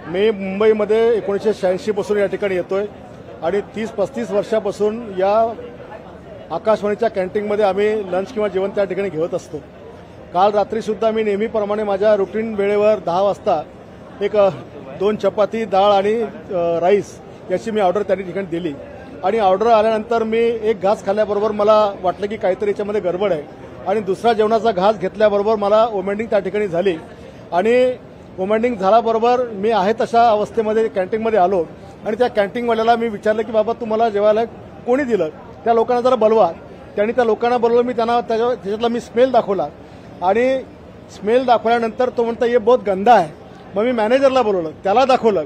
मी मुंबईमध्ये 1986 पासून या ठिकाणी येतोय आणि 30-35 वर्षापासून या आकाशवाणीच्या कॅन्टीनमध्ये आम्ही लंच किंवा जेवण त्या ठिकाणी घेत असतो। काल रात्रीसुद्धा मी नेहमीप्रमाणे माझ्या रुटीन वेळेवर 10 वाजता एक 2 चपाती डाळ आणि राईस याची मी ऑर्डर त्या ठिकाणी दिली आणि ऑर्डर आल्यानंतर मी एक घास खाल्ल्याबरोबर मला वाटलं की काहीतरी याच्यामध्ये गडबड आहे आणि दुसरा जेवणाचा घास घेतल्याबरोबर मला वोमिटिंग त्या ठिकाणी झाली आणि वोमिटिंग झाल्याबरोबर मी आहे तशा अवस्थेमध्ये कॅन्टीनमध्ये आलो आणि त्या कॅन्टीनवाल्याला मी विचारलं की बाबा तुम्हाला जेवायला कोणी दिलं, त्या लोकांना जरा बोलवा। त्यांनी त्या लोकांना बोलवलं, मी त्यांना त्याच्यातला मी स्मेल दाखवला आणि स्मेल दाखवल्यानंतर तो म्हणता ये बहुत गंदा आहे। मग मी मॅनेजरला बोलवलं, त्याला दाखवलं,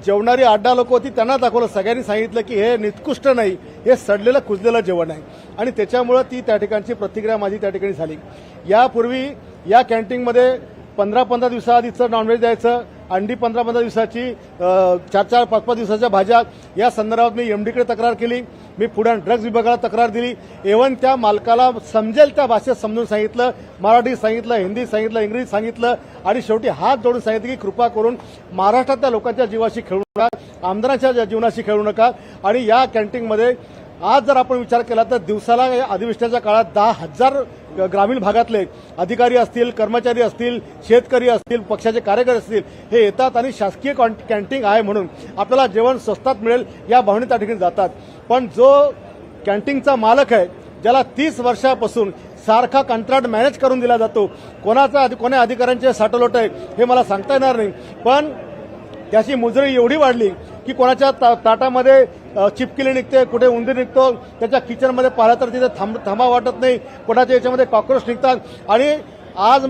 जेवणारी 8-10 लोक होती त्यांना दाखवलं, सगळ्यांनी सांगितलं की हे निकृष्ट नाही, हे सडलेलं कुजलेलं जेवण आहे आणि त्याच्यामुळे ती त्या ठिकाणची प्रतिक्रिया माझी त्या ठिकाणी झाली। यापूर्वी या कॅन्टीनमध्ये 15-15 दिवसाआधीचं नॉनव्हेज द्यायचं, अंडी 15-15 दिवसाची, 4-4, 5-5 दिवसाच्या भाज्या, या संदर्भात मी एमडीकडे तक्रार केली, मी पुढे ड्रग्ज विभागाला तक्रार दिली। इव्हन त्या मालकाला समजेल त्या भाषेत समजून सांगितलं, मराठी सांगितलं, हिंदी सांगितलं, इंग्रजी सांगितलं आणि शेवटी हात जोडून सांगितलं की कृपा करून महाराष्ट्रातल्या लोकांच्या जीवाशी खेळू नका, आमदारांच्या जीवनाशी खेळू नका। आणि या कॅन्टीनमध्ये आज जर आपण विचार केला तर दिवसाला या अधिवेशनाच्या काळात 10,000 ग्रामीण भागातले अधिकारी असतील, कर्मचारी असतील, शेतकरी असतील, पक्षाचे कार्यकर्ते असतील, हे येतात आणि शासकीय कॅन्टीन आहे म्हणून आपल्याला जेवण स्वस्तात मिळेल या भावनेत त्या ठिकाणी जातात। पण जो कॅन्टीनचा मालक आहे, ज्याला 30 वर्षापासून सारखा कंत्राट मॅनेज करून दिला जातो, कोण्या अधिकाऱ्यांचे साठलोट आहे हे मला सांगता येणार नाही, पण त्याची मुजरी एवढी वाढली की कोणाच्या ताटामध्ये चिपकिली निघते, कुठे उंदीर निघतो, त्याच्या किचनमध्ये पाहिलं तर तिथे थांबा वाटत नाही, कोणाच्या याच्यामध्ये कॉक्रोच निघतात। आणि आज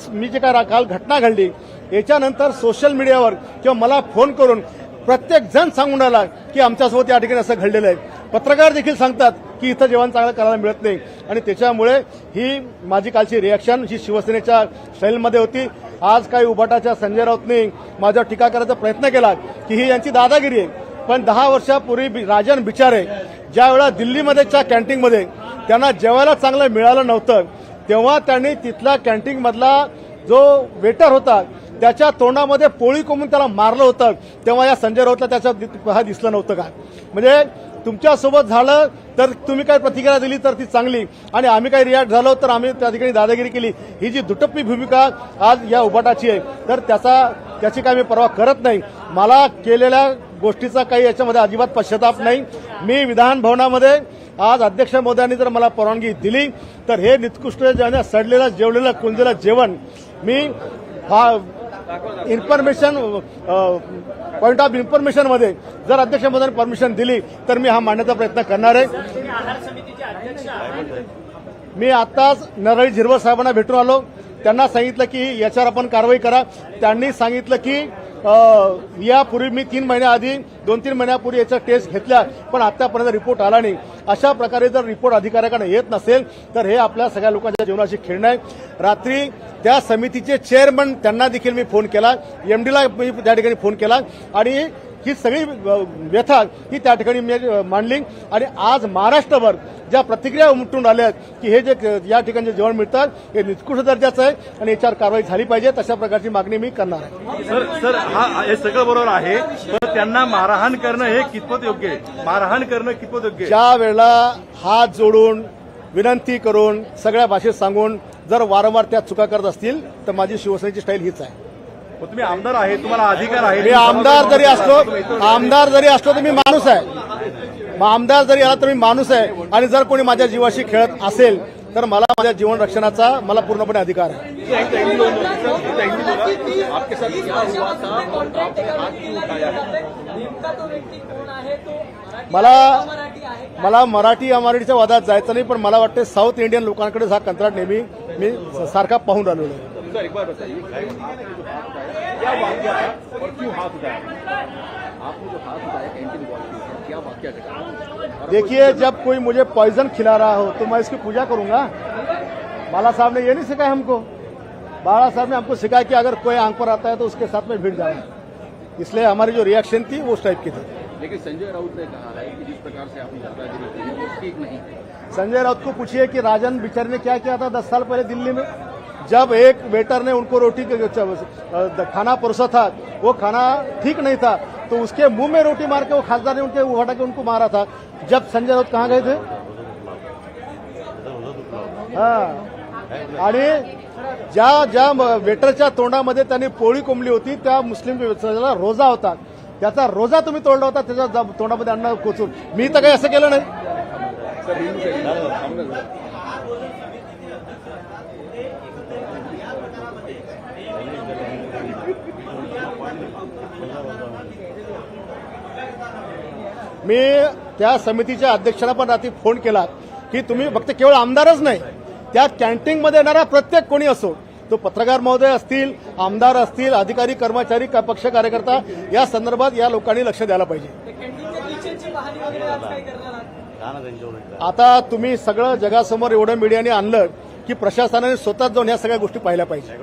मी जे काय काल घटना घडली याच्यानंतर सोशल मीडियावर किंवा मला फोन करून प्रत्येक जण सांगून राहिला की आमच्यासोबत या ठिकाणी असं घडलेलं आहे। पत्रकार देखील सांगतात की इथं जेवण चांगलं करायला मिळत नाही आणि त्याच्यामुळे ही माझी कालची रिॲक्शन ही शिवसेनेच्या स्टाईलमध्ये होती। आज काही उभाटाच्या संजय राऊतने माझ्यावर टीका करायचा प्रयत्न केला की ही यांची दादागिरी आहे, पण 10 वर्षापूर्वी राजन बिचारे ज्यावेळेला दिल्लीमध्येच्या कॅन्टीनमध्ये त्यांना जेवायला चांगलं मिळालं नव्हतं, तेव्हा त्यांनी तिथला कॅन्टीनमधला जो वेटर होता त्याच्या तोंडामध्ये पोळी कोंबून त्याला मारलं होतं, तेव्हा या संजय राऊतला त्याच्या दिसलं नव्हतं का? म्हणजे तुमच्यासोबत झालं तर तुम्ही काही प्रतिक्रिया दिली तर ती चांगली आणि आम्ही काही रिॲक्ट झालो तर आम्ही त्या ठिकाणी दादागिरी केली, ही जी दुटप्पी भूमिका आज या उभाटाची आहे तर त्याची काही मी पर्वा करत नाही। मला केलेल्या गोष्टीचा काही याच्यामध्ये अजिबात पश्चाताप नाही। मी विधान भवनामध्ये आज अध्यक्ष महोदयांनी जर मला परवानगी दिली तर हे निकृष्ट सडलेलं जेवलेलं कुंजलेलं जेवण मी इन्फॉर्मेशन पॉइंट ऑफ इन्फॉर्मेशनमध्ये जर अध्यक्ष महोदयांनी परमिशन दिली तर मी हा मांडण्याचा प्रयत्न करणार आहे। मी आताच नरळी झिरवळ साहेबांना भेटून आलो, त्यांना सांगितलं की याच्यावर आपण कारवाई करा। त्यांनी सांगितलं की यापूर्वी मी 3 महिन्याआधी 2-3 महिन्यापूर्वी याचा टेस्ट घेतल्या पण आतापर्यंत रिपोर्ट आला नाही। अशा प्रकारे जर रिपोर्ट अधिकाऱ्याकडे येत नसेल तर हे आपल्या सगळ्या लोकांच्या जीवनाशी खेळणं आहे। रात्री त्या समितीचे चेअरमन त्यांना देखील मी फोन केला, एमडीला मी त्या ठिकाणी फोन केला आणि ही सगळी व्यथा ही त्या ठिकाणी मी मांडली आणि आज महाराष्ट्रभर ज्या प्रतिक्रिया उमटून आल्या की हे जे या ठिकाणी जे जेवण मिळतात हे निकृष्ट दर्जाचं आहे आणि याच्यावर कारवाई झाली पाहिजे, तशा प्रकारची मागणी मी करणार आहे। सर हे सगळं बरोबर आहे, पण त्यांना मारहाण करणं हे कितपत योग्य आहे? मारहाण करणं कितपत योग्य आहे? ज्या वेळेला हात जोडून विनंती करून सगळ्या भाषेत सांगून जर वारंवार त्या चुका करत असतील तर माझी शिवसेनेची स्टाईल हीच आहे। तुम्ही आमदार आहे, तुम्हाला अधिकार आहे। मी आमदार जरी असलो तर मी माणूस आहे, आमदार जरी आला तर मी माणूस आहे आणि जर कोणी माझ्या जीवाशी खेळत असेल तर मला माझ्या जीवन रक्षणाचा मला पूर्णपणे अधिकार आहे। मला मराठी अमराठीच्या वादात जायचं नाही, पण मला वाटतं साऊथ इंडियन लोकांकडे हा कंत्राट नेहमी मी सारखा पाहून राहिलो आहे। सर एक बार बताइए, क्या वाक्य था और क्यों हाथ उठाया? आपने जो हाथ उठाया कैंटीन बॉय के ऊपर, क्या वाक्य घटा? देखिए, जब कोई मुझे पॉइजन खिला रहा हो तो मैं इसकी पूजा करूंगा। बाला साहब ने ये नहीं सिखाया हमको। बाला साहब ने हमको सिखाया कि अगर कोई आंख पर आता है तो उसके साथ में भिड़ जाना, इसलिए हमारी जो रिएक्शन थी वो उस टाइप की थी। लेकिन संजय राउत ने कहा है कि जिस प्रकार से आपने दादागिरी की वो ठीक नहीं। संजय राउत को पूछिए कि राजन बिचारे ने क्या किया था 10 साल पहले दिल्ली में। जब एक वेटर ने उनको रोटी खाना परोसा था, वो खाना ठीक नहीं था, तो उसके मुंह में रोटी मार के वो खासदार ने उनके उठा के उनको मारा था। जब संजय राउत कहाँ गए थे? हाँ, आणि ज्या वेटरच्या तोंडामध्ये त्यांनी पोळी कोंबली होती, त्या मुस्लिम समाजाला रोजा होता, त्याचा रोजा तुम्ही तोडला होता, त्याच्या तोंडामध्ये अन्न कोचून. मी तर काही असं केलं नाही. सर हिंदू सामने मी त्या समितीच्या अध्यक्षांना पण रात्री फोन केला की तुम्ही फक्त केवळ आमदारच नाही, त्या कॅन्टीनमध्ये येणारा प्रत्येक कोणी असो, तो पत्रकार महोदय असतील, आमदार असतील, अधिकारी कर्मचारी पक्ष कार्यकर्ता, या संदर्भात या लोकांनी लक्ष द्यायला पाहिजे. आता तुम्ही सगळं जगासमोर एवढं मीडियाने आणलं की प्रशासनाने स्वतःच जाऊन या सगळ्या गोष्टी पाहिल्या पाहिजे.